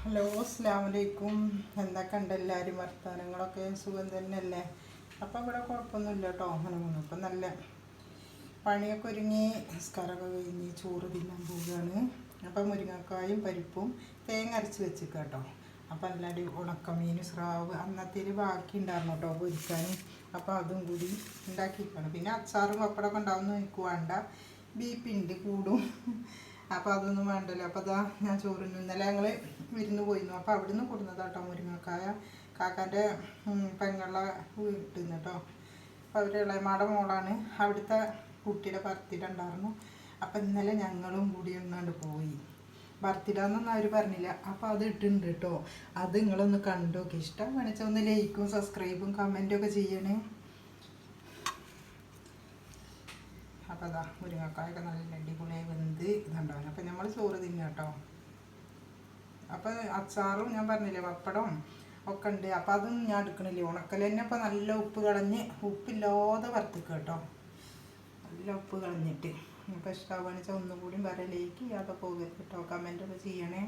Hello, അസ്സലാമലൈക്കും. എന്തൊക്കെയുണ്ട് എല്ലാവരും വർത്തമാനങ്ങളൊക്കെ? സുഖം തന്നെയല്ലേ? അപ്പം ഇവിടെ കുഴപ്പമൊന്നുമില്ല കേട്ടോ. അങ്ങനെ പോകുന്നു. അപ്പം നല്ല പണിയൊക്കെ ഒരുങ്ങി നിസ്കാരമൊക്കെ കഴിഞ്ഞ് ചോറ് തിന്നാൻ പോവുകയാണ്. അപ്പം മുരിങ്ങക്കായും പരിപ്പും തേങ്ങ അരച്ച് വെച്ചിട്ട് കേട്ടോ. അപ്പം എല്ലാവരും ഉണക്കമീൻ സ്രാവ് അന്നത്തേൽ ബാക്കി ഉണ്ടായിരുന്നു കേട്ടോ പൊരിക്കാൻ. അപ്പം അതും കൂടി ഉണ്ടാക്കിയിരിക്കണം. പിന്നെ അച്ചാറും പപ്പടമൊക്കെ ഉണ്ടാവുമെന്ന് എനിക്ക് വേണ്ട, ബി.പി ഉണ്ട് കൂടും. അപ്പോൾ അതൊന്നും വേണ്ടല്ലോ. അപ്പോൾ അതാ ഞാൻ ചോറിന് ഇന്നലെ ഞങ്ങൾ വിരുന്ന് പോയിരുന്നു. അപ്പോൾ അവിടെ നിന്ന് കൊടുന്നതാട്ടോ മുരിങ്ങക്കായ. കാക്കാൻ്റെ പെങ്ങളെ വീട്ടിൽ നിന്ന് കേട്ടോ. അപ്പോൾ അവർ ഇളയമാടെ മോളാണ്. അവിടുത്തെ കുട്ടിയുടെ ബർത്ത്ഡേ ഉണ്ടായിരുന്നു. അപ്പോൾ ഇന്നലെ ഞങ്ങളും കൂടി ഒന്നാണ്ട് പോയി. ബർത്ത്ഡേ എന്നൊന്നും അവർ പറഞ്ഞില്ല. അപ്പോൾ അത് ഇട്ടുണ്ട് കേട്ടോ. അത് നിങ്ങളൊന്ന് കണ്ടു നോക്കി. ഇഷ്ടം വേണിച്ചാൽ ഒന്ന് ലൈക്കും സബ്സ്ക്രൈബും കമൻറ്റും ഒക്കെ ചെയ്യണേ. അപ്പോൾ അതാ മുരിങ്ങക്കായൊക്കെ നല്ല അടിപൊളിയായി വെന്ത് ഇതുണ്ടാവും. അപ്പോൾ നമ്മൾ ചോറ് തിന്നാം കേട്ടോ. അപ്പോൾ അച്ചാറും ഞാൻ പറഞ്ഞില്ലേ പപ്പടവും ഒക്കെ ഉണ്ട്. അപ്പോൾ അതൊന്നും ഞാൻ എടുക്കണില്ല. ഉണക്കൽ തന്നെ ഇപ്പോൾ നല്ല ഉപ്പ് കളഞ്ഞ് ഉപ്പില്ലാതെ വറുത്തിക്കുക കേട്ടോ. നല്ല ഉപ്പ് കളഞ്ഞിട്ട്. ഇപ്പോൾ ഇഷ്ടമാണെന്ന് വെച്ചാൽ ഒന്നും കൂടി വരലേക്ക് യാതൊക്കെ പോകരുത് കേട്ടോ. കമൻറ്റൊക്കെ ചെയ്യണേ.